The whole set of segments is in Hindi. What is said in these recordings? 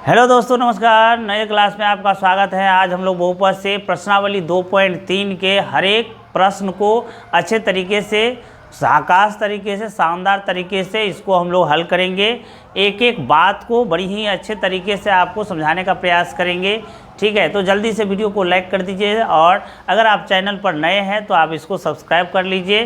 हेलो दोस्तों, नमस्कार। नए क्लास में आपका स्वागत है। आज हम लोग बहुपद से प्रश्नावली 2.3 के हर एक प्रश्न को अच्छे तरीके से, साकाश तरीके से, शानदार तरीके से इसको हम लोग हल करेंगे। एक एक बात को बड़ी ही अच्छे तरीके से आपको समझाने का प्रयास करेंगे। ठीक है, तो जल्दी से वीडियो को लाइक कर दीजिए और अगर आप चैनल पर नए हैं तो आप इसको सब्सक्राइब कर लीजिए,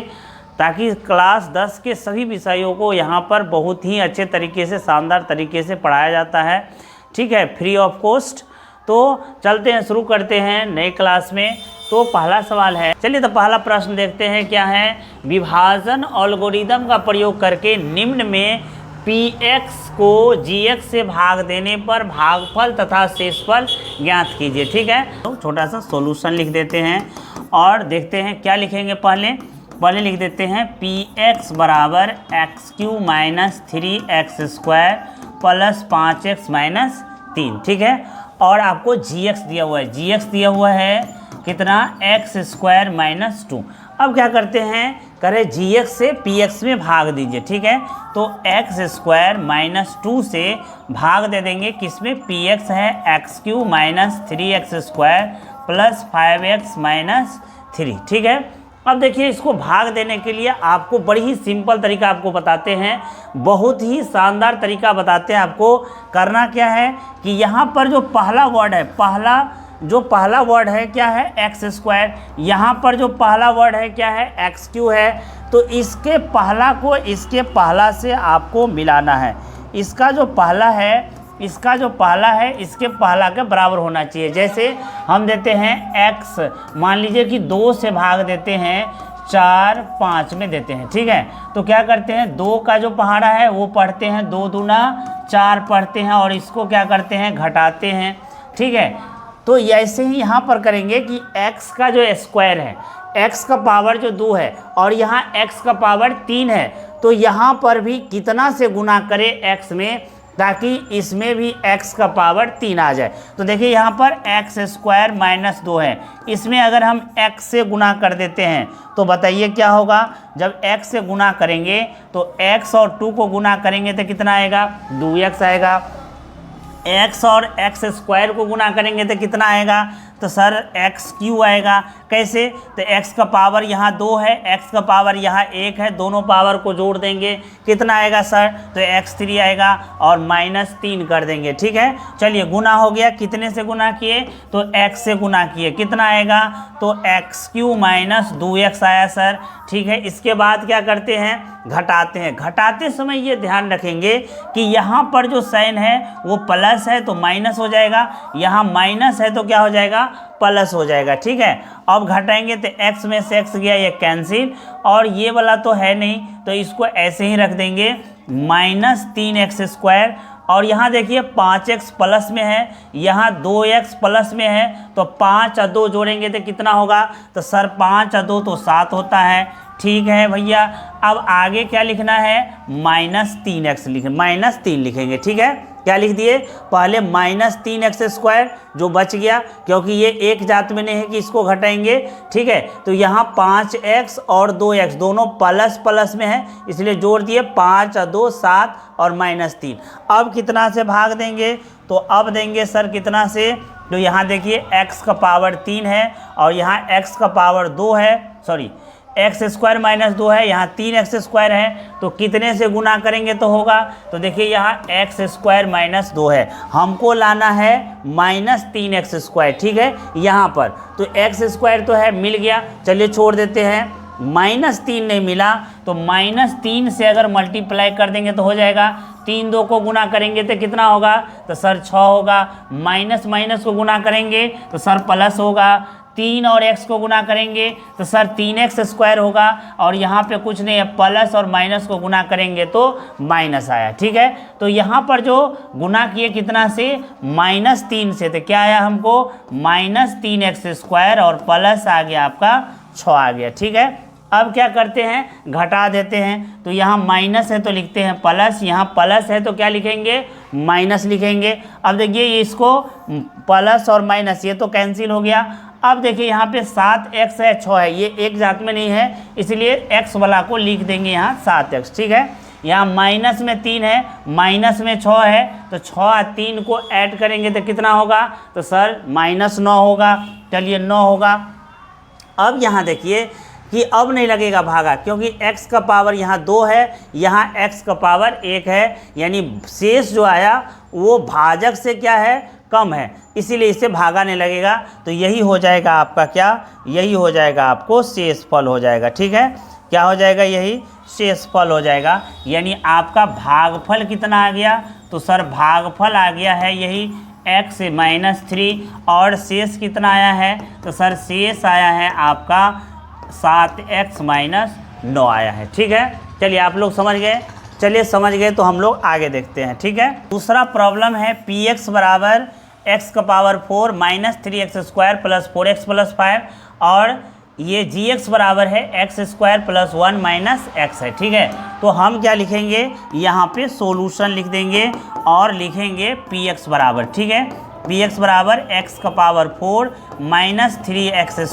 ताकि क्लास 10 के सभी विषयों को यहाँ पर बहुत ही अच्छे तरीके से, शानदार तरीके से पढ़ाया जाता है। ठीक है, फ्री ऑफ कॉस्ट। तो चलते हैं, शुरू करते हैं नए क्लास में। तो पहला सवाल है, चलिए तो पहला प्रश्न देखते हैं क्या है। विभाजन एल्गोरिदम का प्रयोग करके निम्न में px को gx से भाग देने पर भागफल तथा शेषफल ज्ञात कीजिए। ठीक है, तो छोटा सा सॉल्यूशन लिख देते हैं और देखते हैं क्या लिखेंगे। पहले लिख देते हैं px बराबर x³ minus 3x² plus 5x minus 3। ठीक है, और आपको gx दिया हुआ है। gx दिया हुआ है कितना, x² माइनस 2। अब क्या करते हैं, करें gx से px में भाग दीजिए। ठीक है, तो x² माइनस 2 से भाग दे देंगे किसमें, px है x³ minus 3x² plus 5x minus 3। ठीक है, अब देखिए इसको भाग देने के लिए आपको बड़ी ही सिंपल तरीका आपको बताते हैं, बहुत ही शानदार तरीका बताते हैं। आपको करना क्या है कि यहाँ पर जो पहला वर्ड है, पहला वर्ड है क्या है, x²। यहाँ पर जो पहला वर्ड है क्या है, x³ है। तो इसके पहला को इसके पहला से आपको मिलाना है। इसका जो पहला है इसके पहला के बराबर होना चाहिए। जैसे हम देते हैं x, मान लीजिए कि 2 से भाग देते हैं, 4 5 में देते हैं। ठीक है, तो क्या करते हैं, 2 का जो पहाड़ा है वो पढ़ते हैं, 2 दूना 4 पढ़ते हैं और इसको क्या करते हैं, घटाते हैं। ठीक है, तो ऐसे ही यहाँ पर करेंगे कि x का जो स्क्वायर है, x का पावर जो 2 है और यहाँ x का पावर 3 है, तो यहाँ पर भी कितना से गुना करें x में, ताकि इसमें भी x का पावर 3 आ जाए। तो देखिए यहाँ पर x² माइनस 2 है, इसमें अगर हम x से गुना कर देते हैं तो बताइए क्या होगा। जब x से गुना करेंगे तो x और 2 को गुना करेंगे तो कितना आएगा, 2x आएगा। x और x² को गुना करेंगे तो कितना आएगा, तो सर x³ आएगा। कैसे, तो x का पावर यहाँ 2 है, x का पावर यहाँ 1 है, दोनों पावर को जोड़ देंगे, कितना आएगा सर, तो x3 आएगा और माइनस 3 कर देंगे। ठीक है, चलिए गुना हो गया, कितने से गुना किए, तो x से गुना किए, कितना आएगा, तो x³ माइनस 2x आया सर। ठीक है, इसके बाद क्या करते हैं, घटाते हैं। घटाते समय ये ध्यान रखेंगे कि यहाँ पर जो साइन है वो प्लस है तो माइनस हो जाएगा, यहाँ माइनस है तो क्या हो जाएगा, प्लस हो जाएगा। ठीक है, अब घटाएंगे तो x में से x गया, ये कैंसिल, और ये वाला तो है नहीं तो इसको ऐसे ही रख देंगे, माइनस 3x²। और यहाँ देखिए 5x प्लस में है, यहाँ 2x प्लस में है, तो 5 और 2 जोड़ेंगे तो कितना होगा, तो सर 5 और 2 तो 7 होता है। ठीक है भैया, अब आगे क्या लिखना है, माइनस 3 लिखेंगे। ठीक है, क्या लिख दिए, पहले माइनस 3x² जो बच गया, क्योंकि ये एक जात में नहीं है कि इसको घटाएंगे। ठीक है, तो यहाँ 5x और 2x दोनों प्लस प्लस में है, इसलिए जोड़ दिए, 5 और 2 7 और माइनस 3। अब कितना से भाग देंगे, तो अब देंगे सर कितना से, तो यहाँ देखिए x का पावर 3 है और यहाँ x का पावर 2 है, सॉरी x² माइनस 2 है, यहाँ 3x² है, तो कितने से गुना करेंगे तो होगा, तो देखिए यहाँ x² माइनस 2 है, हमको लाना है माइनस 3x²। ठीक है, यहाँ पर तो x² तो है, मिल गया, चलिए छोड़ देते हैं। माइनस 3 नहीं मिला तो माइनस 3 से अगर मल्टीप्लाई कर देंगे तो हो जाएगा, 3 2 को गुना करेंगे तो कितना होगा, तो सर 6 होगा। माइनस माइनस को गुना करेंगे तो सर प्लस होगा, 3 और x को गुना करेंगे तो सर 3x² होगा, और यहाँ पे कुछ नहीं है, प्लस और माइनस को गुना करेंगे तो माइनस आया। ठीक है, तो यहाँ पर जो गुना किए कितना से, माइनस 3 से, तो क्या आया हमको, माइनस 3x² और प्लस आ गया आपका 6 आ गया। ठीक है, अब क्या करते हैं, घटा देते हैं। तो यहाँ माइनस है तो लिखते हैं प्लस, यहाँ प्लस है तो क्या लिखेंगे, माइनस लिखेंगे। अब देखिए इसको प्लस और माइनस ये तो कैंसिल हो गया। अब देखिए यहाँ पे 7x है, 6 है, ये एक जात में नहीं है, इसलिए x वाला को लिख देंगे यहाँ 7x। ठीक है, यहाँ माइनस में 3 है, माइनस में 6 है, तो 6 और 3 को ऐड करेंगे तो कितना होगा, तो सर -9 होगा। चलिए 9 होगा। अब यहाँ देखिए कि अब नहीं लगेगा भागा, क्योंकि x का पावर यहाँ 2 है, यहाँ x का पावर 1 है, यानी शेष जो आया वो भाजक से क्या है, कम है, इसीलिए इससे भागा नहीं लगेगा। तो यही हो जाएगा आपका क्या, यही हो जाएगा आपको शेषफल हो जाएगा। ठीक है, क्या हो जाएगा, यही शेषफल हो जाएगा। यानी आपका भागफल कितना आ गया, तो सर भागफल आ गया है यही x -3, और शेष कितना आया है, तो सर शेष आया है आपका 7x - 9 आया है। ठीक है, चलिए आप लोग समझ गए। चलिए समझ गए तो हम लोग आगे देखते हैं। ठीक है, दूसरा प्रॉब्लम है px बराबर x का पावर 4 -3x² + 4x + 5, और ये gx बराबर है x² + 1 - x है। ठीक है, तो हम क्या लिखेंगे, यहाँ पे सॉल्यूशन लिख देंगे और लिखेंगे px बराबर, ठीक है, px बराबर x का पावर 4 -3x²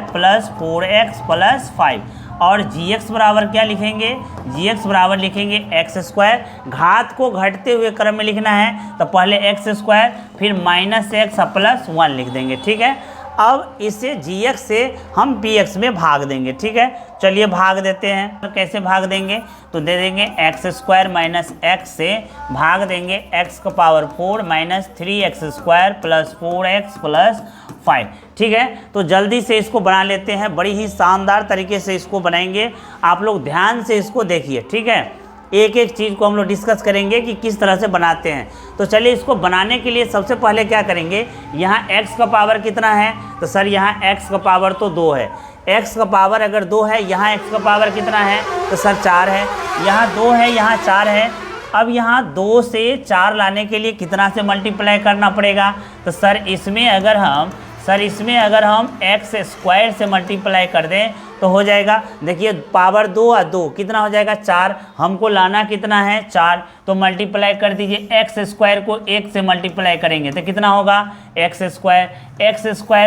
+ 4x + 5, और gx बराबर क्या लिखेंगे, gx बराबर लिखेंगे x², घात को घटते हुए क्रम में लिखना है तो पहले x² फिर -x + 1 लिख देंगे। ठीक है, अब इसे gx से हम px में भाग देंगे। ठीक है, चलिए भाग देते हैं। तो कैसे भाग देंगे, तो दे देंगे x² - x से भाग देंगे x का पावर 4 -3x² + 4x + 5। ठीक है, तो जल्दी से इसको बना लेते हैं, बड़ी ही शानदार तरीके से इसको बनाएंगे। आप लोग ध्यान से इसको देखिए। ठीक है, एक एक चीज़ को हम लोग डिस्कस करेंगे कि किस तरह से बनाते हैं। तो चलिए इसको बनाने के लिए सबसे पहले क्या करेंगे, यहाँ x का पावर कितना है, तो सर यहाँ x का पावर तो 2 है, x का पावर अगर 2 है, यहाँ x का पावर कितना है, तो सर 4 है, यहाँ 2 है, यहाँ 4 है। अब यहाँ 2 से 4 लाने के लिए कितना से मल्टीप्लाई करना पड़ेगा, तो सर इसमें अगर हम x² से मल्टीप्लाई कर दें तो हो जाएगा, देखिए पावर 2 और 2 कितना हो जाएगा, 4, हमको लाना कितना है, 4, तो मल्टीप्लाई कर दीजिए। x² को 1 से मल्टीप्लाई करेंगे तो कितना होगा, x²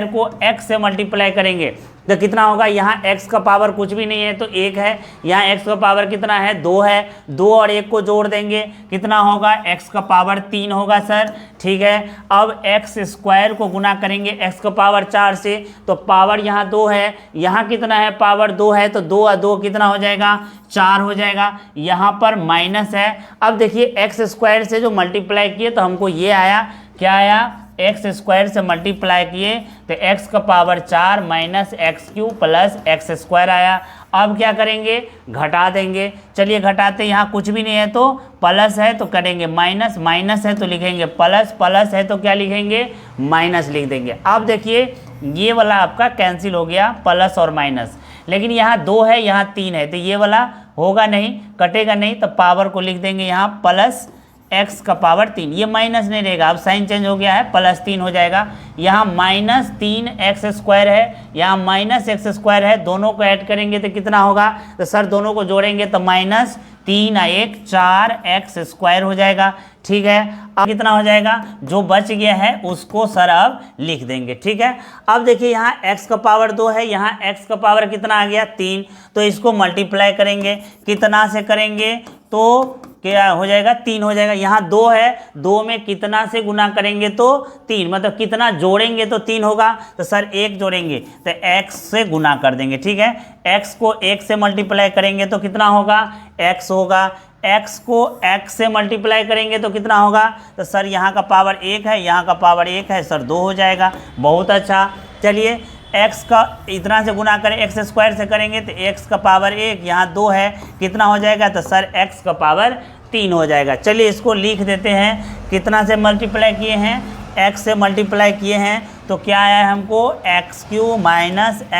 को x से मल्टीप्लाई करेंगे तो कितना होगा, यहाँ x का पावर कुछ भी नहीं है तो 1 है, यहाँ x का पावर कितना है, 2 है, 2 और 1 को जोड़ देंगे कितना होगा, x का पावर 3 होगा सर। ठीक है, अब x² को गुना करेंगे x का पावर 4 से, तो पावर यहाँ 2 है, यहाँ कितना है, पावर 2 है, तो 2 और 2 कितना हो जाएगा, 4 हो जाएगा। यहाँ पर माइनस है। अब देखिए x² से जो मल्टीप्लाई किए तो हमको ये आया, क्या आया, x² से मल्टीप्लाई किए तो x का पावर 4 -x³ + x² आया। अब क्या करेंगे, घटा देंगे। चलिए घटाते, यहाँ कुछ भी नहीं है तो प्लस है तो करेंगे माइनस, माइनस है तो लिखेंगे प्लस, प्लस है तो क्या लिखेंगे, माइनस लिख देंगे। अब देखिए ये वाला आपका कैंसिल हो गया, प्लस और माइनस, लेकिन यहाँ 2 है, यहाँ 3 है, तो ये वाला होगा नहीं, कटेगा नहीं, तो पावर को लिख देंगे यहाँ प्लस x का पावर 3, ये माइनस नहीं रहेगा, अब साइन चेंज हो गया है, +3 हो जाएगा। यहाँ -3x² है, यहाँ -x² है, दोनों को ऐड करेंगे तो कितना होगा, तो सर दोनों को जोड़ेंगे तो -3 और 1 4x² हो जाएगा। ठीक है, अब कितना हो जाएगा, जो बच गया है उसको सर अब लिख देंगे। ठीक है, अब देखिए यहाँ x का पावर 2 है, यहाँ x का पावर कितना आ गया, 3, तो इसको मल्टीप्लाई करेंगे, कितना से करेंगे, तो क्या हो जाएगा, 3 हो जाएगा। यहाँ 2 है, 2 में कितना से गुना करेंगे तो 3, मतलब कितना जोड़ेंगे तो 3 होगा, तो सर 1 जोड़ेंगे तो x से गुना कर देंगे। ठीक है, x को 1 से मल्टीप्लाई करेंगे तो कितना होगा, x होगा, x को x से मल्टीप्लाई करेंगे तो कितना होगा, तो सर यहाँ का पावर 1 है, यहाँ का पावर 1 है, सर 2 हो जाएगा। बहुत अच्छा, चलिए x का इतना से गुना करें, x² से करेंगे तो x का पावर 1, यहाँ 2 है, कितना हो जाएगा, तो सर x का पावर 3 हो जाएगा। चलिए इसको लिख देते हैं, कितना से मल्टीप्लाई किए हैं, x से मल्टीप्लाई किए हैं तो क्या आया है हमको, x³ -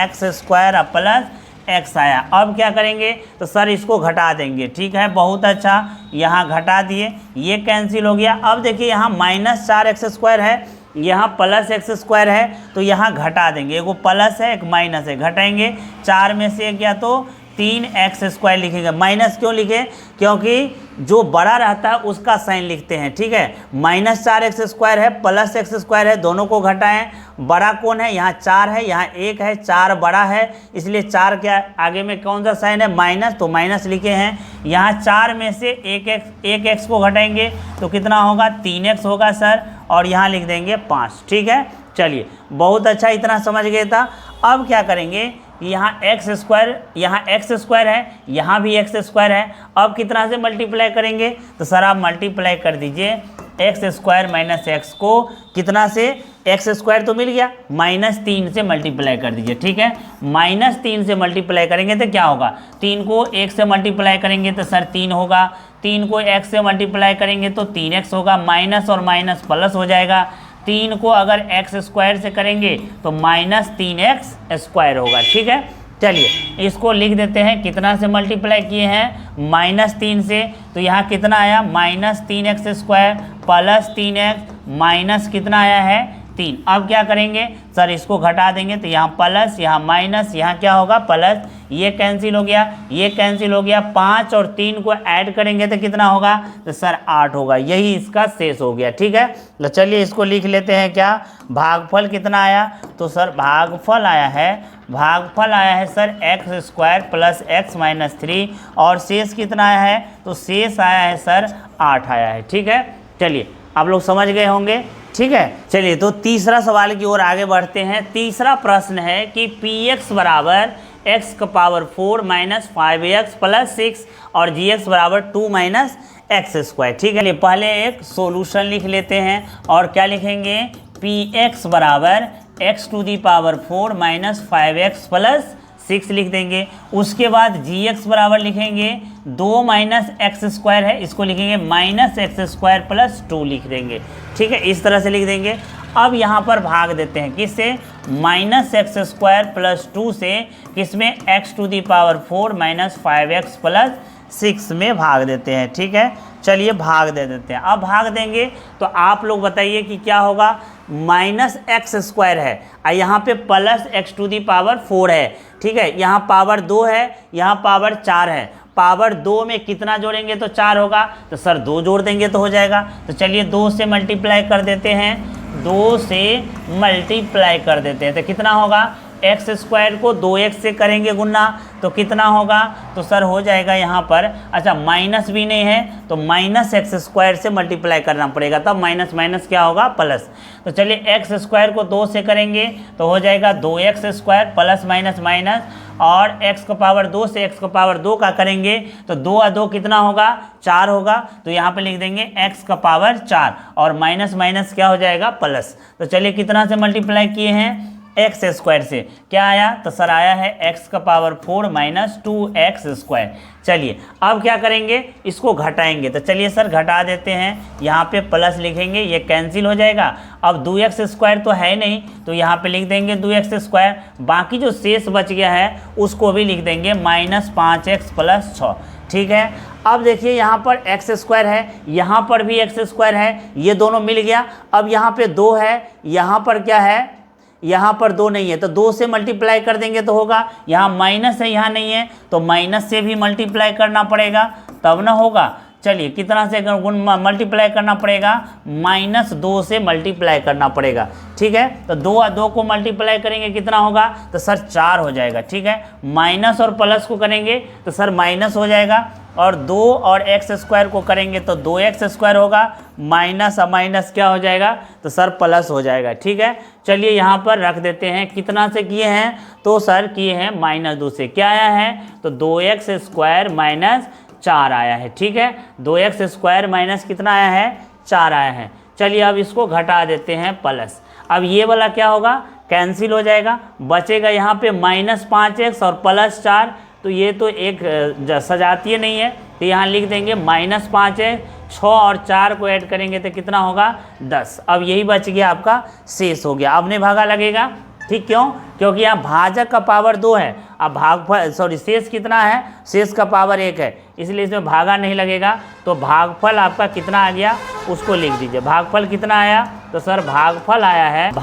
x² + x आया। अब क्या करेंगे, तो सर इसको घटा देंगे। ठीक है, बहुत अच्छा, यहाँ घटा दिए, ये कैंसिल हो गया। अब देखिए यहाँ -4x² है, यहाँ +x² है, तो यहाँ घटा देंगे, एगो प्लस है एक माइनस है, घटाएंगे, 4 में से 1 गया तो 3x² लिखेंगे। माइनस क्यों लिखे? क्योंकि जो बड़ा रहता है उसका साइन लिखते हैं, ठीक है। -4x² है प्लस x² है, दोनों को घटाएं। बड़ा कौन है? यहाँ 4 है, यहाँ 1 है, 4 बड़ा है, इसलिए 4 के आगे में कौन सा साइन है? माइनस, तो माइनस लिखे हैं। यहाँ 4 में से 1x को घटाएंगे तो कितना होगा? 3x होगा सर, और यहाँ लिख देंगे 5, ठीक है। चलिए बहुत अच्छा, इतना समझ गए था। अब क्या करेंगे? यहाँ x², यहाँ x² है, यहाँ भी x² है। अब कितना से मल्टीप्लाई करेंगे? तो सर आप मल्टीप्लाई कर दीजिए x² - x को कितना से? x² तो मिल गया, -3 से मल्टीप्लाई कर दीजिए, ठीक है। -3 से मल्टीप्लाई करेंगे तो क्या होगा? 3 को 1 से मल्टीप्लाई करेंगे तो सर 3 होगा, 3 को x से मल्टीप्लाई करेंगे तो 3x होगा, माइनस और माइनस प्लस हो जाएगा। 3 को अगर x² से करेंगे तो -3x² होगा, ठीक है। चलिए इसको लिख देते हैं, कितना से मल्टीप्लाई किए हैं? -3 से, तो यहाँ कितना आया? -3x² प्लस 3x माइनस कितना आया है? 3। अब क्या करेंगे सर? इसको घटा देंगे तो यहाँ प्लस, यहाँ माइनस, यहाँ क्या होगा? प्लस। ये कैंसिल हो गया, ये कैंसिल हो गया। 5 और 3 को ऐड करेंगे तो कितना होगा? तो सर 8 होगा। यही इसका शेष हो गया, ठीक है। तो चलिए इसको लिख लेते हैं। क्या भागफल कितना आया? तो सर भागफल आया है सर x² प्लस x - 3, और शेष कितना आया है? तो शेष आया है सर 8 आया है, ठीक है। चलिए आप लोग समझ गए होंगे, ठीक है। चलिए तो तीसरा सवाल की ओर आगे बढ़ते हैं। तीसरा प्रश्न है कि px बराबर x⁴ - 5x + 6 और gx बराबर 2 - x², ठीक है। पहले एक सॉल्यूशन लिख लेते हैं, और क्या लिखेंगे? px बराबर x⁴ - 5x + 6 लिख देंगे। उसके बाद gx बराबर लिखेंगे 2 - x² है, इसको लिखेंगे -x² + 2 लिख देंगे, ठीक है। इस तरह से लिख देंगे। अब यहाँ पर भाग देते हैं, किससे? -x² + 2 से, किसमें? x⁴ - 5x + 6 में भाग देते हैं, ठीक है। चलिए भाग दे देते हैं। अब भाग देंगे तो आप लोग बताइए कि क्या होगा? -x² है और यहाँ पे प्लस x⁴ है, ठीक है। यहाँ पावर 2 है, यहाँ पावर 4 है। पावर 2 में कितना जोड़ेंगे तो 4 होगा? तो सर 2 जोड़ देंगे तो हो जाएगा। तो चलिए 2 से मल्टीप्लाई कर देते हैं, 2 से मल्टीप्लाई कर देते हैं तो कितना होगा? x² को 2x से करेंगे गुना तो कितना होगा? तो सर हो जाएगा यहाँ पर, अच्छा माइनस भी नहीं है तो -x² से मल्टीप्लाई करना पड़ेगा, तब माइनस माइनस क्या होगा? प्लस। तो चलिए x² को 2 से करेंगे तो हो जाएगा 2x² प्लस माइनस माइनस, और x⁴ से x⁴ का करेंगे तो 2 और 2 कितना होगा? 4 होगा। तो यहाँ पे लिख देंगे x⁴ और माइनस माइनस क्या हो जाएगा? प्लस। तो चलिए कितना से मल्टीप्लाई किए हैं? x² से। क्या आया? तो सर आया है x⁴ - 2x²। चलिए अब क्या करेंगे? इसको घटाएंगे। तो चलिए सर घटा देते हैं, यहाँ पे प्लस लिखेंगे, ये कैंसिल हो जाएगा। अब 2x² तो है नहीं तो यहाँ पे लिख देंगे 2x²। बाकी जो शेष बच गया है उसको भी लिख देंगे -5x + 6, ठीक है। अब देखिए यहाँ पर x² है, यहाँ पर भी x² है, ये दोनों मिल गया। अब यहाँ पे 2 है, यहाँ पर क्या है? यहाँ पर 2 नहीं है तो 2 से मल्टीप्लाई कर देंगे तो होगा। यहाँ माइनस है, यहाँ नहीं है तो माइनस से भी मल्टीप्लाई करना पड़ेगा तब ना होगा। चलिए कितना से मल्टीप्लाई करना पड़ेगा? -2 से मल्टीप्लाई करना पड़ेगा, ठीक है। तो 2 और 2 को मल्टीप्लाई करेंगे कितना होगा? तो सर 4 हो जाएगा, ठीक है। माइनस और प्लस को करेंगे तो सर माइनस हो जाएगा, और 2 और x² को करेंगे तो 2x² होगा, माइनस और माइनस क्या हो जाएगा? तो सर प्लस हो जाएगा, ठीक है। चलिए यहाँ पर रख देते हैं। कितना से किए हैं? तो सर किए हैं -2 से। क्या आया है? तो 2x² - 4 आया है, ठीक है। 2x² माइनस कितना आया है? 4 आया है। चलिए अब इसको घटा देते हैं प्लस। अब ये वाला क्या होगा? कैंसिल हो जाएगा, बचेगा यहाँ पे -5x और +4, तो ये तो एक सजातीय नहीं है तो यहाँ लिख देंगे -5x, 6 और 4 को ऐड करेंगे तो कितना होगा? 10। अब यही बच गया, आपका शेष हो गया। अब नहीं भागा लगेगा, ठीक। क्यों? क्योंकि यहाँ भाजक का पावर 2 है, अब भागफल शेष कितना है, शेष का पावर 1 है, इसलिए इसमें भागा नहीं लगेगा। तो भागफल आपका कितना आ गया उसको लिख दीजिए। भागफल कितना आया, तो सर भागफल आया है -x²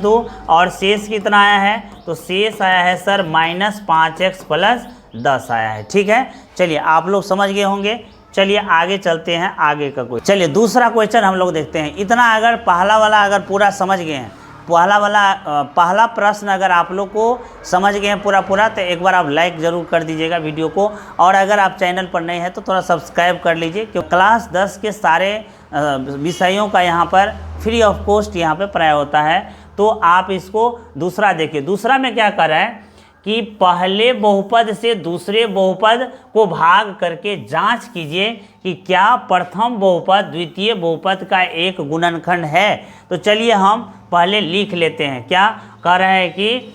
- 2 और शेष कितना आया है, तो शेष आया है सर -5x + 10 आया है। ठीक है, चलिए आप लोग समझ गए होंगे। चलिए आगे चलते हैं, आगे का कोई चलिए दूसरा क्वेश्चन हम लोग देखते हैं। इतना अगर पहला वाला अगर पूरा समझ गए हैं, पहला प्रश्न अगर आप लोग को समझ गए हैं पूरा, तो एक बार आप लाइक ज़रूर कर दीजिएगा वीडियो को। और अगर आप चैनल पर नए हैं तो थोड़ा सब्सक्राइब कर लीजिए, क्योंकि क्लास 10 के सारे विषयों का यहाँ पर फ्री ऑफ कॉस्ट यहाँ पे पढ़ाया होता है। तो आप इसको दूसरा देखिए। दूसरा में क्या कर रहा है कि पहले बहुपद से दूसरे बहुपद को भाग करके जांच कीजिए कि क्या प्रथम बहुपद द्वितीय बहुपद का एक गुणनखंड है। तो चलिए हम पहले लिख लेते हैं। क्या कह रहा है कि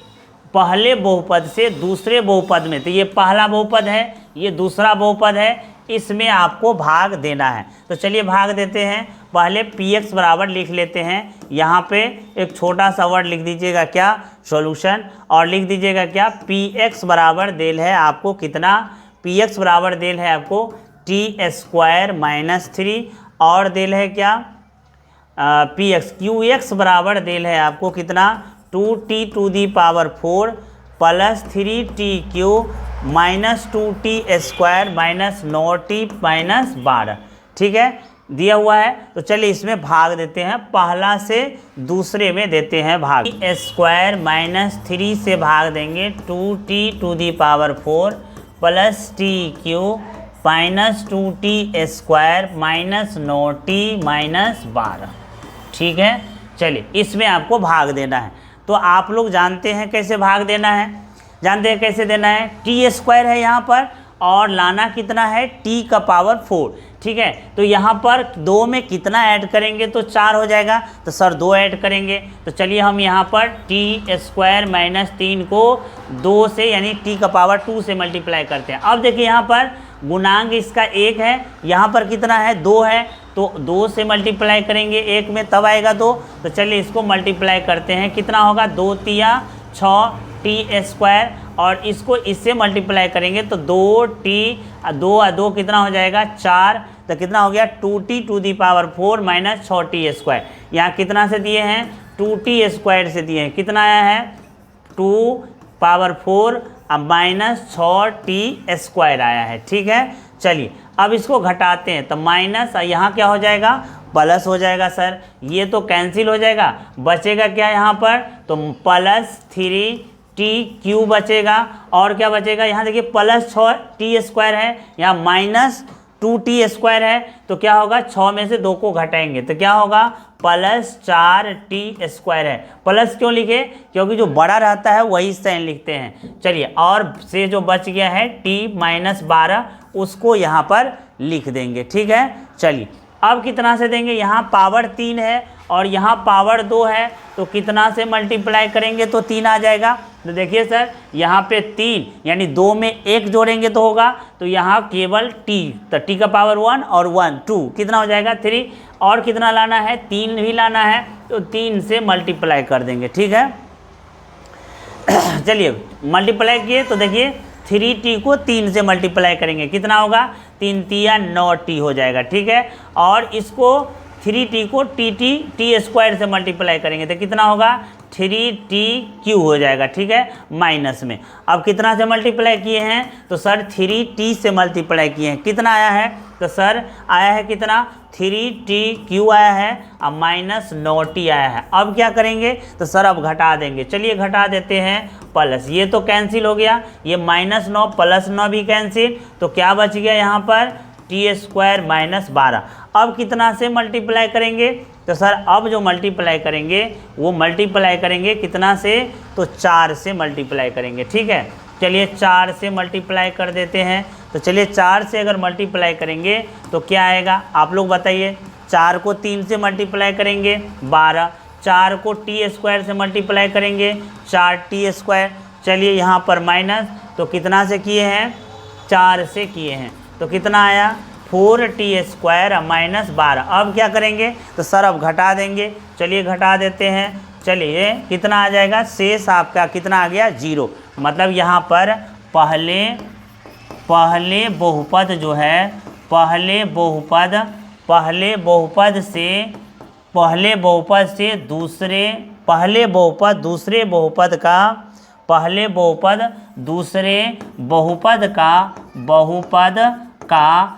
पहले बहुपद से दूसरे बहुपद में, तो ये पहला बहुपद है, ये दूसरा बहुपद है, इसमें आपको भाग देना है। तो चलिए भाग देते हैं। पहले px बराबर लिख लेते हैं। यहाँ पे एक छोटा सा वर्ड लिख दीजिएगा, क्या, सॉल्यूशन, और लिख दीजिएगा क्या, px बराबर देल है आपको कितना, px बराबर देल है आपको t² - 3 और देल है क्या px, qx बराबर देल है आपको कितना 2t⁴ + 3t³ -2t² - 9t - 12। ठीक है, दिया हुआ है। तो चलिए इसमें भाग देते हैं, पहला से दूसरे में देते हैं भाग। t² - 3 से भाग देंगे 2t⁴ + t³ -2t² - 9t - 12। ठीक है, चलिए इसमें आपको भाग देना है। तो आप लोग जानते हैं कैसे भाग देना है, जानते हैं कैसे देना है। t² है यहाँ पर और लाना कितना है, t⁴। ठीक है, तो यहाँ पर 2 में कितना ऐड करेंगे तो 4 हो जाएगा, तो सर 2 ऐड करेंगे। तो चलिए हम यहाँ पर t² - 3 को 2 से यानी t⁴ से मल्टीप्लाई करते हैं। अब देखिए यहाँ पर गुणांक इसका 1 है, यहाँ पर कितना है 2 है, तो 2 से मल्टीप्लाई करेंगे 1 में तब आएगा 2। तो चलिए इसको मल्टीप्लाई करते हैं, कितना होगा 2 तिया 6 t² और इसको इससे मल्टीप्लाई करेंगे तो 2t 2 कितना हो जाएगा 4, तो कितना हो गया 2t⁴ - 6t²। यहाँ कितना से दिए हैं 2t² से दिए हैं, कितना आया है 2⁴ - 6t² आया है। ठीक है, चलिए अब इसको घटाते हैं, तो माइनस यहाँ क्या हो जाएगा प्लस हो जाएगा। सर ये तो कैंसिल हो जाएगा, बचेगा क्या यहाँ पर, तो +3t³ बचेगा और क्या बचेगा, यहाँ देखिए +6t² है, यहाँ -2t² है, तो क्या होगा 6 में से 2 को घटाएंगे तो क्या होगा +4t² है। प्लस क्यों लिखे, क्योंकि जो बड़ा रहता है वही साइन लिखते हैं। चलिए और से जो बच गया है t-12 उसको यहाँ पर लिख देंगे। ठीक है, चलिए अब कितना से देंगे, यहाँ पावर 3 है और यहाँ पावर 2 है, तो कितना से मल्टीप्लाई करेंगे तो 3 आ जाएगा। तो देखिए सर यहाँ पे 3 यानी 2 में 1 जोड़ेंगे तो होगा, तो यहाँ केवल t, तो t⁴ और 1 2 कितना हो जाएगा 3, और कितना लाना है 3 भी लाना है, तो 3 से मल्टीप्लाई कर देंगे। ठीक है, चलिए मल्टीप्लाई किए तो देखिए 3t को 3 से मल्टीप्लाई करेंगे, कितना होगा 3 तिया 9t हो जाएगा। ठीक है, और इसको 3t को t² से मल्टीप्लाई करेंगे तो कितना होगा 3t³ हो जाएगा। ठीक है, माइनस में अब कितना से मल्टीप्लाई किए हैं, तो सर 3t से मल्टीप्लाई किए हैं, कितना आया है, तो सर आया है कितना 3t³ आया है और -9t आया है। अब क्या करेंगे, तो सर अब घटा देंगे। चलिए घटा देते हैं, प्लस ये तो कैंसिल हो गया, ये -9 + 9 भी कैंसिल, तो क्या बच गया यहाँ पर t² - 12। अब कितना से मल्टीप्लाई करेंगे, तो सर अब जो मल्टीप्लाई करेंगे वो मल्टीप्लाई करेंगे कितना से, तो 4 से मल्टीप्लाई करेंगे। ठीक है, चलिए 4 से मल्टीप्लाई कर देते हैं। तो चलिए 4 से अगर मल्टीप्लाई करेंगे तो क्या आएगा, आप लोग बताइए। 4 को 3 से मल्टीप्लाई करेंगे 12, 4 को t² से मल्टीप्लाई करेंगे 4t²। चलिए यहाँ पर माइनस, तो कितना से किए हैं 4 से किए हैं, तो कितना आया 4t² - 12। अब क्या करेंगे, तो सर अब घटा देंगे। चलिए घटा देते हैं, चलिए कितना आ जाएगा, शेष आपका कितना आ गया 0। मतलब यहाँ पर पहले बहुपद जो है, पहले बहुपद से दूसरे बहुपद का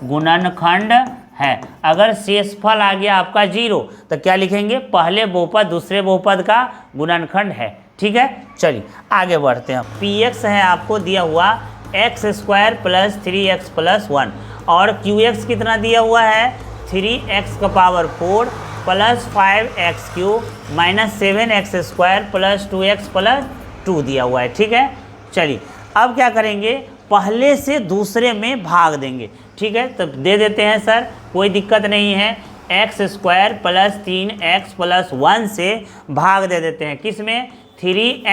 गुणनखंड है। अगर शेषफल आ गया आपका 0 तो क्या लिखेंगे, पहले बहुपद दूसरे बहुपद का गुणनखंड है। ठीक है, चलिए आगे बढ़ते हैं। px है आपको दिया हुआ x² + 3x + 1 और qx कितना दिया हुआ है 3x⁴ + 5x³ - 7x² + 2x + 2 दिया हुआ है। ठीक है, चलिए अब क्या करेंगे, पहले से दूसरे में भाग देंगे। ठीक है, तो दे देते हैं सर, कोई दिक्कत नहीं है। x² + 3x + 1 से भाग दे देते हैं, किस में 3x⁴ +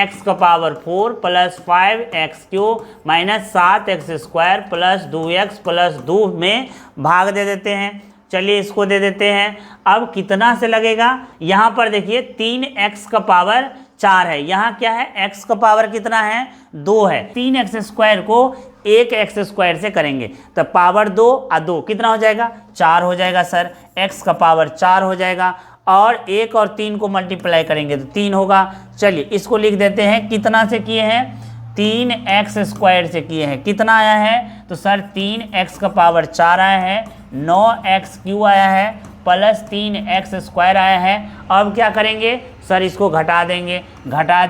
5x³ - 7x² + 2x + 2 में भाग दे देते हैं। चलिए इसको दे देते हैं। अब कितना से लगेगा, यहाँ पर देखिए 3x⁴ है, यहाँ क्या है x का पावर कितना है 2 है। 3x² को 1x² से करेंगे तो पावर 2 और 2 कितना हो जाएगा 4 हो जाएगा सर, x का पावर 4 हो जाएगा और 1 और 3 को मल्टीप्लाई करेंगे तो 3 होगा। चलिए इसको लिख देते हैं, कितना से किए हैं 3x² से किए हैं, कितना आया है तो सर 3x⁴ आया है, 9x³ आया है प्लस 3x² आया है। अब क्या करेंगे सर, इसको घटा देंगे, घटा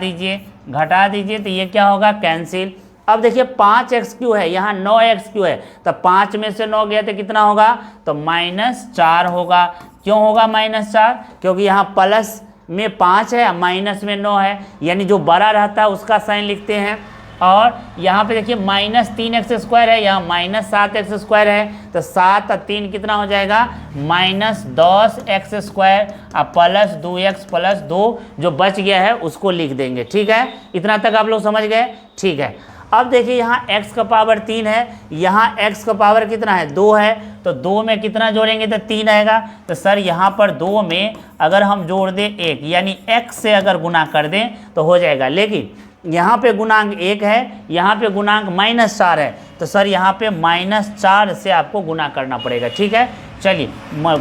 दीजिए तो ये क्या होगा कैंसिल। अब देखिए 5x³ है, यहाँ 9x³ है तो 5 में से 9 गया तो कितना होगा तो -4 होगा। क्यों होगा -4, क्योंकि यहाँ प्लस में 5 है माइनस में 9 है, यानी जो बड़ा रहता है उसका साइन लिखते हैं। और यहाँ पे देखिए -3x² है, यहाँ -7x² है तो 7 और 3 कितना हो जाएगा -10x² और प्लस 2x + 2 जो बच गया है उसको लिख देंगे। ठीक है, इतना तक आप लोग समझ गए। ठीक है, अब देखिए यहाँ x का पावर 3 है, यहाँ x का पावर कितना है 2 है, तो 2 में कितना जोड़ेंगे तो 3 आएगा। तो सर यहाँ पर 2 में अगर हम जोड़ दें 1 यानी x से अगर गुना कर दें तो हो जाएगा, लेकिन यहाँ पे गुणांक 1 है, यहाँ पे गुणांक -4 है तो सर यहाँ पे -4 से आपको गुना करना पड़ेगा। ठीक है, चलिए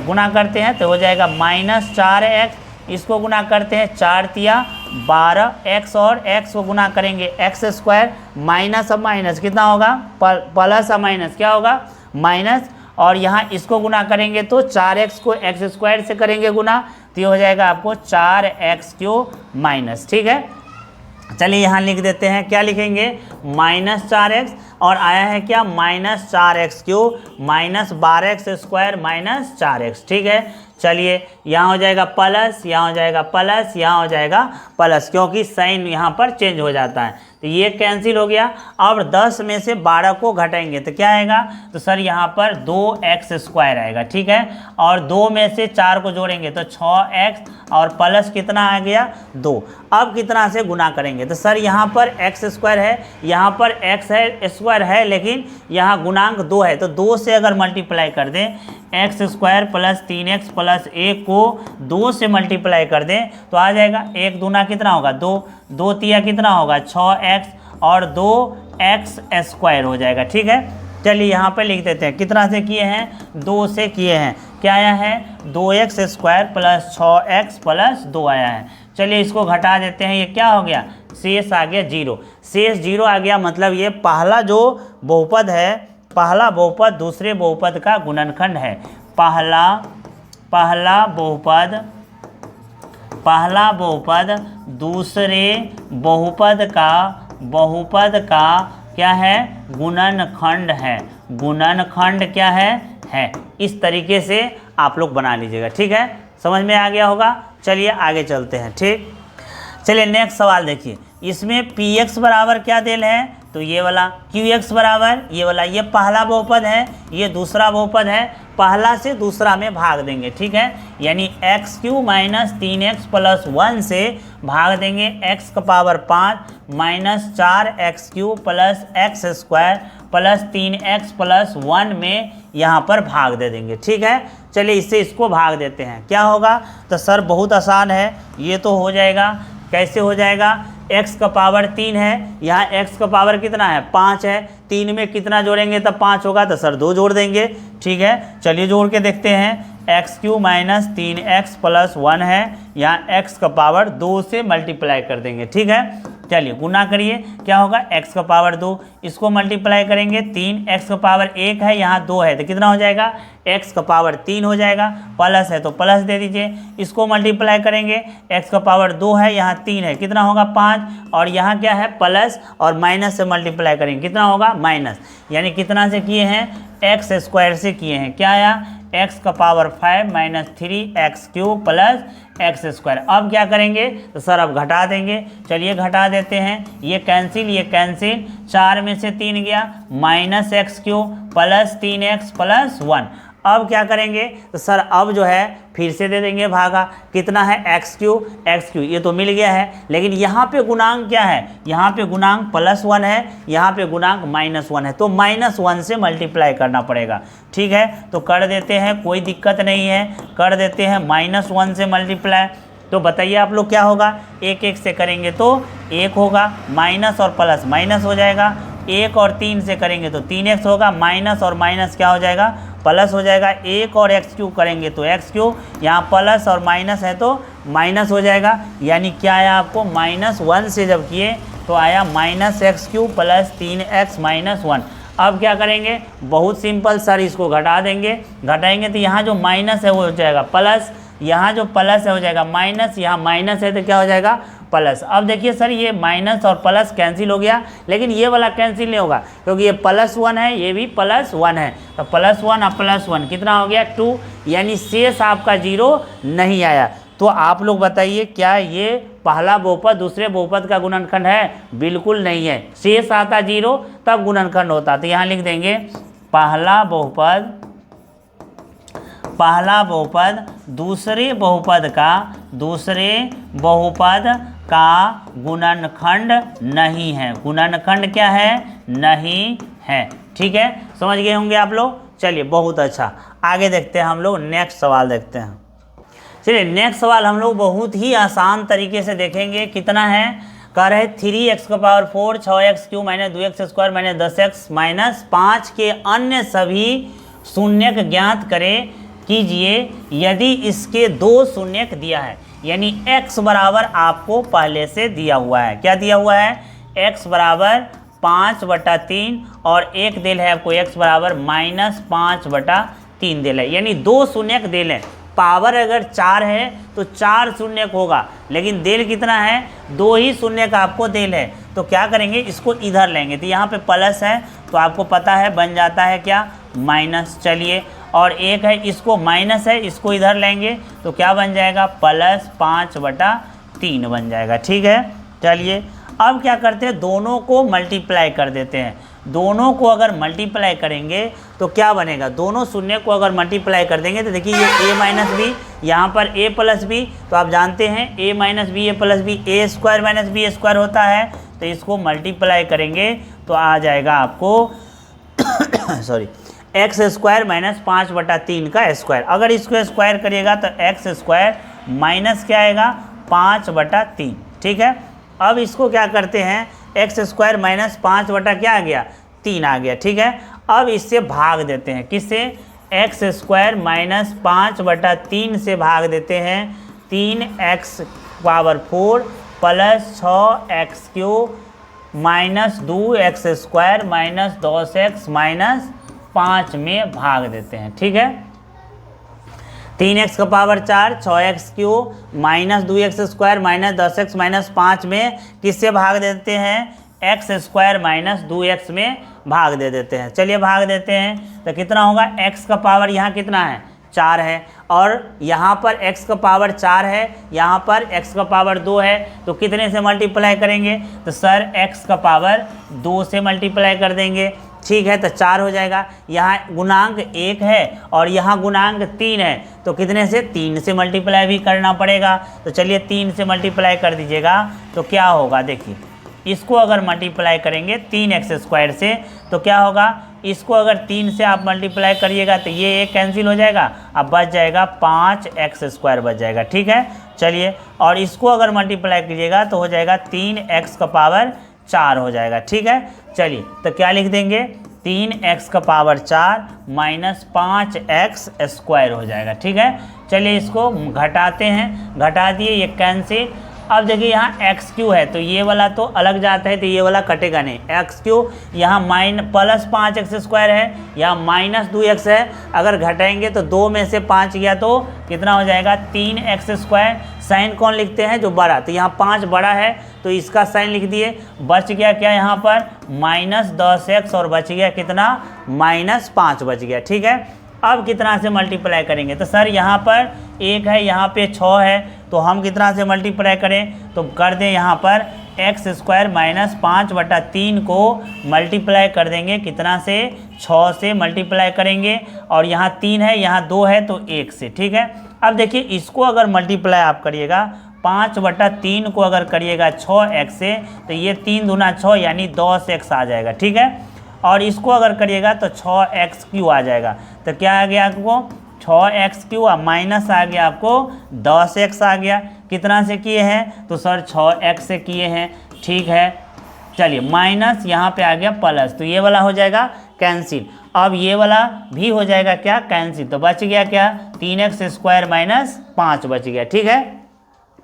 गुना करते हैं तो हो जाएगा -4x, इसको गुना करते हैं 4 तिया 12 x और x को गुना करेंगे x² माइनस और माइनस कितना होगा प्लस और माइनस क्या होगा माइनस, और यहाँ इसको गुना करेंगे तो 4x को x² से करेंगे गुना तो ये हो जाएगा आपको 4x³ - ठीक है। चलिए यहाँ लिख देते हैं, क्या लिखेंगे -4x और आया है क्या -4x³ - 12x² - 4x। ठीक है, चलिए यहाँ हो जाएगा प्लस, यहाँ हो जाएगा प्लस, यहाँ हो जाएगा प्लस, क्योंकि साइन यहाँ पर चेंज हो जाता है तो ये कैंसिल हो गया। अब 10 में से 12 को घटाएंगे तो क्या आएगा तो सर यहाँ पर 2x² आएगा। ठीक है, और 2 में से 4 को जोड़ेंगे तो 6x और प्लस कितना आ गया 2। अब कितना से गुना करेंगे तो सर यहाँ पर x² है, यहाँ पर x² है, लेकिन यहाँ गुणांक 2 है तो 2 से अगर मल्टीप्लाई कर दें x² + 3x + 1 को 2 से मल्टीप्लाई कर दें तो आ जाएगा 1 दूना कितना होगा 2, 2 तिया कितना होगा 6x और 2x² हो जाएगा। ठीक है, चलिए यहाँ पे लिख देते हैं, कितना से किए हैं 2 से किए हैं, क्या आया है 2x² + 6x + 2 आया है। चलिए इसको घटा देते हैं, ये क्या हो गया शेष आ गया 0, शेष 0 आ गया, मतलब ये पहला जो बहुपद है, पहला बहुपद दूसरे बहुपद का गुणनखंड है। पहला बहुपद दूसरे बहुपद का क्या है गुणनखंड है, गुणनखंड क्या है। इस तरीके से आप लोग बना लीजिएगा। ठीक है, समझ में आ गया होगा। चलिए आगे चलते हैं। ठीक, चलिए नेक्स्ट सवाल देखिए, इसमें px बराबर क्या देल है तो ये वाला, qx बराबर ये वाला, ये पहला बहुपद है, ये दूसरा बहुपद है, पहला से दूसरा में भाग देंगे। ठीक है, यानी x³ - 3x + 1 से भाग देंगे x⁵ - 4x³ + x² plus 3x plus 1 में यहाँ पर भाग दे देंगे। ठीक है, चलिए इससे इसको भाग देते हैं, क्या होगा? तो सर बहुत आसान है, ये तो हो जाएगा। कैसे हो जाएगा? x का पावर 3 है, यहाँ x का पावर कितना है? 5 है। 3 में कितना जोड़ेंगे तब 5 होगा? तो सर 2 जोड़ देंगे। ठीक है, चलिए जोड़ के देखते हैं। x³ माइनस 3x प्लस 1 है, यहाँ x का पावर 2 से मल्टीप्लाई कर देंगे। ठीक है, चलिए गुना करिए, क्या होगा? x का पावर 2, इसको मल्टीप्लाई करेंगे 3, x का पावर 1 है, यहाँ 2 है, तो कितना हो जाएगा? x का पावर 3 हो जाएगा। प्लस है तो प्लस दे दीजिए, इसको मल्टीप्लाई करेंगे, x का पावर 2 है, यहाँ 3 है, कितना होगा? 5, और यहाँ क्या है? प्लस, और माइनस से मल्टीप्लाई करेंगे, कितना होगा? माइनस। यानी कितना से किए हैं? x² से किए हैं। क्या आया? x का power 5 minus 3x³ plus x²। अब क्या करेंगे? तो सर अब घटा देंगे। चलिए घटा देते हैं, ये कैंसिल ये कैंसिल, 4 में से 3 गया, minus x³ plus 3x plus 1। अब क्या करेंगे? तो सर अब जो है फिर से दे देंगे भागा, कितना है? x³ ये तो मिल गया है, लेकिन यहाँ पे गुणांक क्या है? यहाँ पे गुणांक +1 है, यहाँ पे गुणांक -1 है, तो -1 से मल्टीप्लाई करना पड़ेगा। ठीक है, तो कर देते हैं, कोई दिक्कत नहीं है, कर देते हैं -1 से मल्टीप्लाई। तो बताइए आप लोग क्या होगा? 1 से करेंगे तो 1 होगा, माइनस और प्लस माइनस हो जाएगा, 1 और 3 से करेंगे तो 3x होगा, माइनस और माइनस क्या हो जाएगा? प्लस हो जाएगा। 1 और x³ करेंगे तो x³, यहाँ प्लस और माइनस है तो माइनस हो जाएगा। यानी क्या आया आपको? -1 से जब किए तो आया -x³ प्लस 3x माइनस 1। अब क्या करेंगे? बहुत सिंपल सर, इसको घटा देंगे, घटाएंगे तो यहाँ जो माइनस है वो हो जाएगा प्लस, यहाँ जो प्लस है हो जाएगा माइनस, यहाँ माइनस है तो क्या हो जाएगा? प्लस। अब देखिए सर, ये माइनस और प्लस कैंसिल हो गया, लेकिन ये वाला कैंसिल नहीं होगा क्योंकि ये +1 है, ये भी +1 है, तो +1 और +1 कितना हो गया? 2। यानी शेष आपका 0 नहीं आया। तो आप लोग बताइए, क्या ये पहला बहुपद दूसरे बहुपद का गुणनखंड है? बिल्कुल नहीं है। शेष आता 0 तब गुणनखंड होता, तो यहाँ लिख देंगे पहला बहुपद दूसरे बहुपद का गुणनखंड नहीं है। गुणनखंड क्या है? नहीं है। ठीक है, समझ गए होंगे आप लोग। चलिए बहुत अच्छा, आगे देखते हैं हम लोग, नेक्स्ट सवाल देखते हैं। चलिए नेक्स्ट सवाल हम लोग बहुत ही आसान तरीके से देखेंगे। कितना है? कह रहे 3x का power 4 6x³ minus 2x² minus 10x minus 5 के अन्य सभी शून्यक ज्ञात करें कीजिए यदि इसके 2 शून्यक दिया है। यानी x बराबर आपको पहले से दिया हुआ है। क्या दिया हुआ है? x बराबर 5/3 और एक देल है आपको x बराबर -5/3 देल है। यानी 2 शून्यक देल है। पावर अगर 4 है तो 4 शून्यक होगा, लेकिन देल कितना है? 2 ही शून्यक आपको देल है। तो क्या करेंगे? इसको इधर लेंगे, तो यहाँ पे प्लस है तो आपको पता है बन जाता है क्या? माइनस। चलिए, और एक है इसको माइनस है, इसको इधर लेंगे तो क्या बन जाएगा? +5/3 बन जाएगा। ठीक है, चलिए अब क्या करते हैं? दोनों को मल्टीप्लाई कर देते हैं। दोनों को अगर मल्टीप्लाई करेंगे तो क्या बनेगा? दोनों शून्य को अगर मल्टीप्लाई कर देंगे तो देखिए ये a माइनस बी, यहाँ पर a प्लस बी, तो आप जानते हैं a minus B a plus B a² minus B square होता है, तो इसको मल्टीप्लाई करेंगे तो आ जाएगा आपको सॉरी x² माइनस 5/3 का स्क्वायर। अगर इसको स्क्वायर करिएगा तो x² माइनस क्या आएगा? 5/3। ठीक है, अब इसको क्या करते हैं? x² माइनस 5 क्या आ गया? 3 आ गया। ठीक है, अब इससे भाग देते हैं। किससे? x² माइनस 5/3 से भाग देते हैं। 3x⁴ plus 6x³ minus 2x² minus 10x minus 5 में भाग देते हैं। ठीक है, 3x का power 4 6x³ minus 2x² minus 10x minus 5 में किससे भाग देते हैं? x² माइनस 2x में भाग दे देते हैं। चलिए भाग देते हैं तो कितना होगा? x का पावर यहाँ कितना है? 4 है, और यहाँ पर x का पावर 4 है, यहाँ पर x का पावर 2 है, तो कितने से मल्टीप्लाई करेंगे? तो सर x का पावर 2 से मल्टीप्लाई कर देंगे। ठीक है, तो 4 हो जाएगा। यहाँ गुणांक 1 है और यहाँ गुणांक 3 है, तो कितने से? 3 से मल्टीप्लाई भी करना पड़ेगा। तो चलिए 3 से मल्टीप्लाई कर दीजिएगा तो क्या होगा? देखिए इसको अगर मल्टीप्लाई करेंगे 3x² से तो क्या होगा, इसको अगर 3 से आप मल्टीप्लाई करिएगा तो ये एक कैंसिल हो जाएगा, अब बच जाएगा 5x² बच जाएगा। ठीक है, चलिए, और इसको अगर मल्टीप्लाई कीजिएगा तो हो जाएगा 3x⁴ हो जाएगा। ठीक है, चलिए, तो क्या लिख देंगे, 3x⁴ माइनस 5x² हो जाएगा। ठीक है, चलिए इसको घटाते हैं, घटा दिए, ये कैंसिल। अब देखिए यहाँ x³ है तो ये वाला तो अलग जाता है तो ये वाला कटेगा नहीं, x³ यहाँ प्लस 5x² है, यहाँ -2x है, अगर घटाएंगे तो 2 में से 5 गया तो कितना हो जाएगा, 3x²। साइन कौन लिखते हैं, जो बड़ा, तो यहाँ 5 बड़ा है तो इसका साइन लिख दिए, बच गया क्या यहाँ पर -10x और बच गया कितना, -5 बच गया। ठीक है, अब कितना से मल्टीप्लाई करेंगे, तो सर यहाँ पर 1 है, यहाँ पे 6 है, तो हम कितना से मल्टीप्लाई करें, तो कर दें यहाँ पर x² -5/3 को मल्टीप्लाई कर देंगे कितना से, 6 से मल्टीप्लाई करेंगे, और यहाँ 3 है, यहाँ 2 है तो 1 से। ठीक है, अब देखिए इसको अगर मल्टीप्लाई आप करिएगा 5/3 को अगर करिएगा 6x से तो ये 3 दूना 6 यानी 10x आ जाएगा। ठीक है, और इसको अगर करिएगा तो 6x³ आ जाएगा, तो क्या आ गया आपको, 6x³ माइनस आ गया आपको 10x आ गया। कितना से किए हैं, तो सर 6x से किए हैं। ठीक है, चलिए, माइनस यहाँ पे आ गया प्लस, तो ये वाला हो जाएगा कैंसिल, अब ये वाला भी हो जाएगा क्या, कैंसिल, तो बच गया क्या, 3x² - 5 बच गया। ठीक है,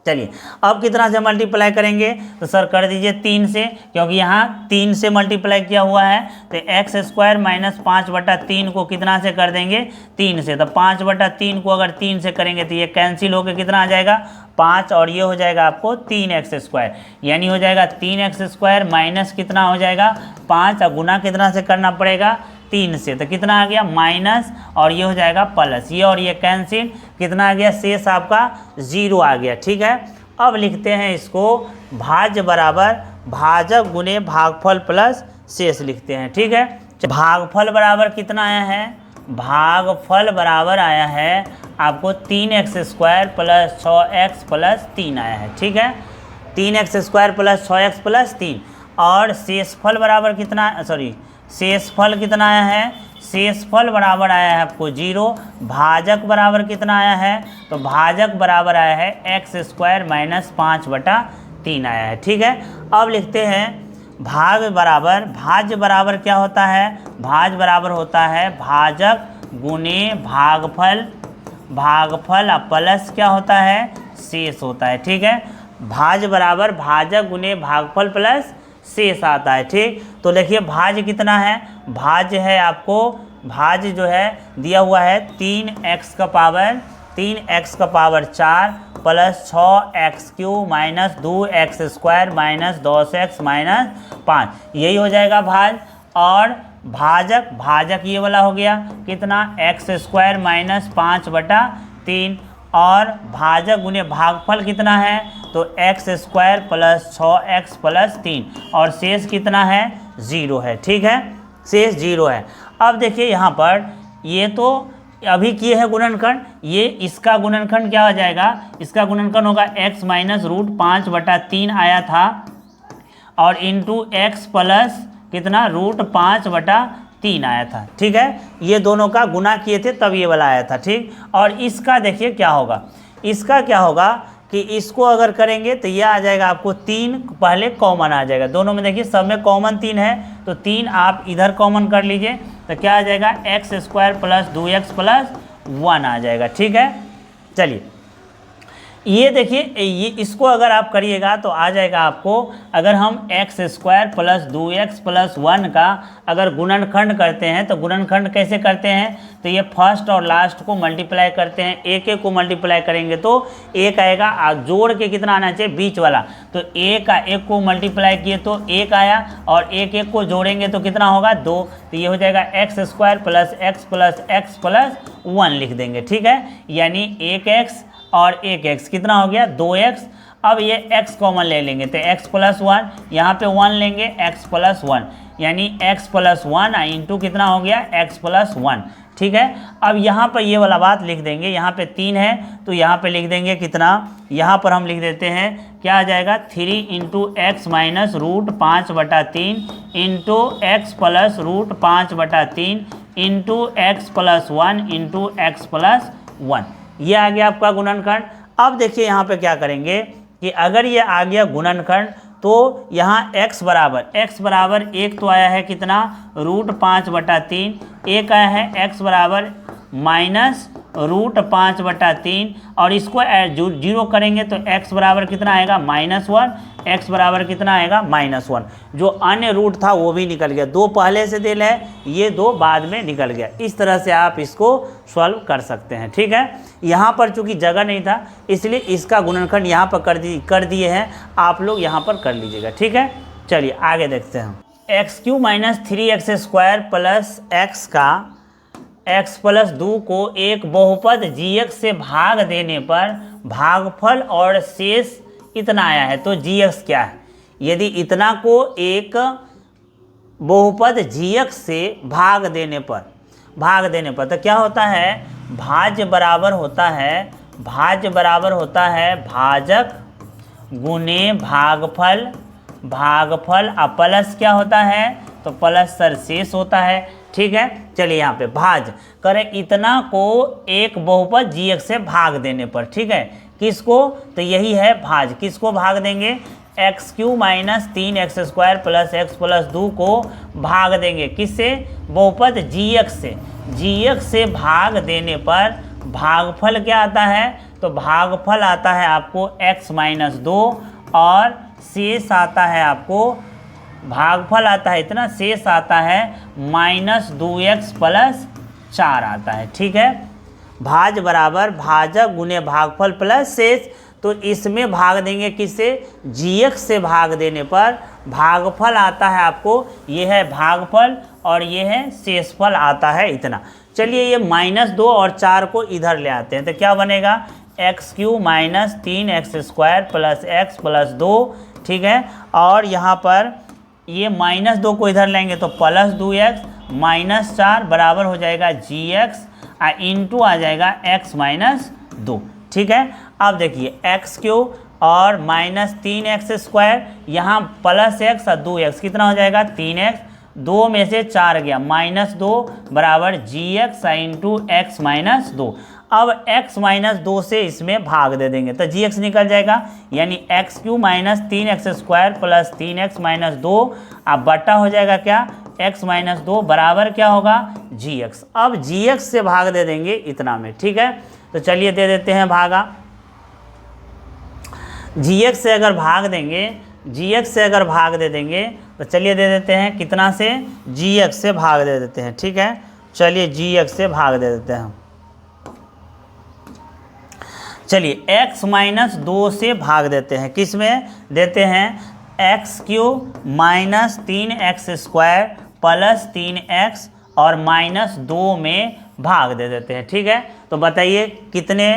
चलिए अब कितना से मल्टीप्लाई करेंगे, तो सर कर दीजिए 3 से, क्योंकि यहाँ 3 से मल्टीप्लाई किया हुआ है, तो x² - 5/3 को कितना से कर देंगे, 3 से, तो 5/3 को अगर 3 से करेंगे तो ये कैंसिल होकर कितना आ जाएगा, 5, और ये हो जाएगा आपको 3x², यानी हो जाएगा 3x² माइनस कितना हो जाएगा 5, और गुना कितना से करना पड़ेगा, 3 से, तो कितना आ गया माइनस, और ये हो जाएगा प्लस, ये और ये कैंसिल, कितना आ गया, शेष आपका 0 आ गया। ठीक है, अब लिखते हैं इसको भाज्य बराबर भाजक गुने भागफल प्लस शेष लिखते हैं। ठीक है, भागफल बराबर कितना आया है, भागफल बराबर आया है आपको 3x² + 6x + 3 आया है। ठीक है, 3x² + 6x + 3, और शेषफल बराबर कितना, शेषफल कितना आया है, शेषफल बराबर आया है आपको 0। भाजक बराबर कितना आया है, तो भाजक बराबर आया है x² - 5/3 आया है। ठीक है, अब लिखते हैं भाग बराबर, भाज्य बराबर क्या होता है, भाज्य बराबर होता है भाजक गुने भागफल, भागफल प्लस क्या होता है, शेष होता है। ठीक है, भाज्य बराबर भाजक गुने भागफल प्लस शेष आता है। ठीक, तो देखिए भाज्य कितना है, भाज्य है आपको, भाज्य जो है दिया हुआ है 3x⁴ plus 6x³ - 2x² - 10x - 5, यही हो जाएगा भाज्य। और भाजक, भाजक ये वाला हो गया कितना, x² - 5/3, और भाजक गुने भागफल कितना है, तो x² + 6x + 3, और शेष कितना है, 0 है। ठीक है, शेष 0 है। अब देखिए यहाँ पर ये तो अभी किए हैं गुणनखंड, ये इसका गुणनखंड क्या हो जाएगा, इसका गुणनखंड होगा x - √5/3 आया था, और इंटू x प्लस कितना √5/3 आया था। ठीक है, ये दोनों का गुना किए थे तब ये वाला आया था। ठीक, और इसका देखिए क्या होगा, इसका क्या होगा कि इसको अगर करेंगे तो ये आ जाएगा आपको 3 पहले कॉमन आ जाएगा, दोनों में देखिए सब में कॉमन 3 है, तो 3 आप इधर कॉमन कर लीजिए, तो क्या आ जाएगा x² + 2x + 1 आ जाएगा। ठीक है, चलिए ये देखिए, ये इसको अगर आप करिएगा तो आ जाएगा आपको, अगर हम x² + 2x + 1 का अगर गुणनखंड करते हैं तो गुणनखंड कैसे करते हैं, तो ये फर्स्ट और लास्ट को मल्टीप्लाई करते हैं, एक एक को मल्टीप्लाई करेंगे तो 1 आएगा, जोड़ के कितना आना चाहिए, बीच वाला, तो 1 को मल्टीप्लाई किए तो 1 आया, और 1 को जोड़ेंगे तो कितना होगा 2, तो ये हो जाएगा x² + x + x + 1 लिख देंगे। ठीक है, यानी 1x और 1x कितना हो गया 2x। अब ये x कॉमन ले लेंगे तो x + 1, यहाँ पे 1 लेंगे x + 1, यानी x + 1 इंटू कितना हो गया x + 1। ठीक है। अब यहाँ पर ये वाला बात लिख देंगे, यहाँ पे 3 है तो यहाँ पे लिख देंगे कितना, यहाँ पर हम लिख देते हैं क्या आ जाएगा 3 into X minus root 5/3 into X plus root 5/3 into X plus 1 into X plus 1। ये आ गया आपका गुणनखंड। अब देखिए यहाँ पे क्या करेंगे कि अगर ये आ गया गुणनखंड तो यहाँ x बराबर एक तो आया है कितना रूट 5/3, एक आया है x बराबर माइनस रूट 5/3 और इसको जीरो करेंगे तो x बराबर कितना आएगा -1, x बराबर कितना आएगा -1। जो अन्य रूट था वो भी निकल गया, 2 पहले से दिल है, ये 2 बाद में निकल गया। इस तरह से आप इसको सॉल्व कर सकते हैं, ठीक है। यहाँ पर चूंकि जगह नहीं था इसलिए इसका गुणनखंड यहाँ पर कर दिए हैं, आप लोग यहाँ पर कर लीजिएगा, ठीक है। चलिए आगे देखते हैं। x³ - 3x² प्लस x का x + 2 को एक बहुपद gx से भाग देने पर भागफल और शेष इतना आया है, तो gx क्या है। यदि इतना को एक बहुपद gx से भाग देने पर तो क्या होता है, भाज्य बराबर होता है भाजक गुने भागफल प्लस क्या होता है, तो प्लस सरशेष होता है, ठीक है। चलिए यहाँ पे भाज करें इतना को एक बहुपद gx से भाग देने पर, ठीक है। किसको, तो यही है भाज, किसको भाग देंगे x³ - 3x² प्लस x + 2 को भाग देंगे किससे, बहुपद gx से भाग देने पर भागफल क्या आता है, तो भागफल आता है आपको x - 2 और शेष आता है आपको, भागफल आता है इतना, शेष आता है -2x + 4 आता है, ठीक है। भाज बराबर भाजक गुने भागफल प्लस शेष, तो इसमें भाग देंगे किससे, gx से भाग देने पर भागफल आता है आपको, ये है भागफल और ये है शेषफल आता है इतना। चलिए ये -2 और 4 को इधर ले आते हैं तो क्या बनेगा x³ - 3x² प्लस x + 2, ठीक है। और यहाँ पर ये -2 को इधर लेंगे तो प्लस 2x -4 बराबर हो जाएगा gx इंटू आ जाएगा x - 2, ठीक है। अब देखिए x³ और -3x², यहाँ प्लस x और 2x कितना हो जाएगा 3x, 2 में से 4 गया -2 बराबर gx इंटू x - 2। अब x - 2 से इसमें भाग दे देंगे तो gx निकल जाएगा, यानी x³ - 3x² प्लस 3x - 2 अब बटा हो जाएगा क्या x - 2 बराबर क्या होगा gx। अब gx से भाग दे देंगे इतना में, ठीक है। तो चलिए दे देते हैं भागा, gx से अगर भाग दे देंगे तो चलिए दे देते हैं कितना से, gx से भाग दे देते हैं, ठीक है। चलिए gx से भाग दे देते हैं, चलिए x - 2 से भाग देते हैं, किस में देते हैं x³ - 3x² प्लस 3x और -2 में भाग दे देते हैं, ठीक है। तो बताइए कितने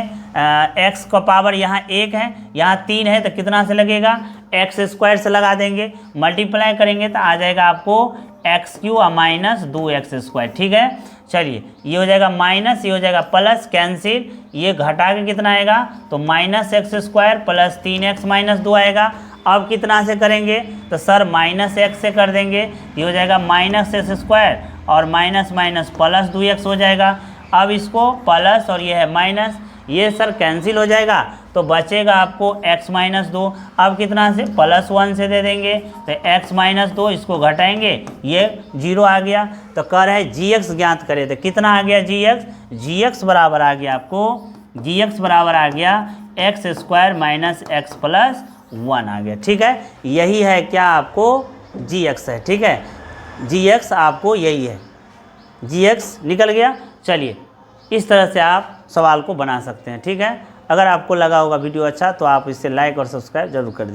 x का पावर यहाँ 1 है, यहाँ 3 है तो कितना से लगेगा x² से लगा देंगे, मल्टीप्लाई करेंगे तो आ जाएगा आपको x³ - 2x², ठीक है। चलिए ये हो जाएगा माइनस, ये हो जाएगा प्लस, कैंसिल, ये घटा के कितना आएगा तो -x² प्लस 3x - 2 आएगा। अब कितना से करेंगे तो सर -x से कर देंगे, ये हो जाएगा -x² और माइनस प्लस 2x हो जाएगा। अब इसको प्लस और ये है माइनस, ये सर कैंसिल हो जाएगा तो बचेगा आपको x - 2। अब कितना से +1 से दे देंगे तो x - 2, इसको घटाएंगे ये 0 आ गया। तो कह रहे हैं gx ज्ञात करें तो कितना आ गया gx बराबर आ गया आपको, gx बराबर आ गया x² - x + 1 आ गया, ठीक है। यही है क्या आपको gx है, ठीक है। gx आपको यही है, gx निकल गया। चलिए इस तरह से आप सवाल को बना सकते हैं, ठीक है। अगर आपको लगा होगा वीडियो अच्छा तो आप इसे लाइक और सब्सक्राइब जरूर कर दीजिए।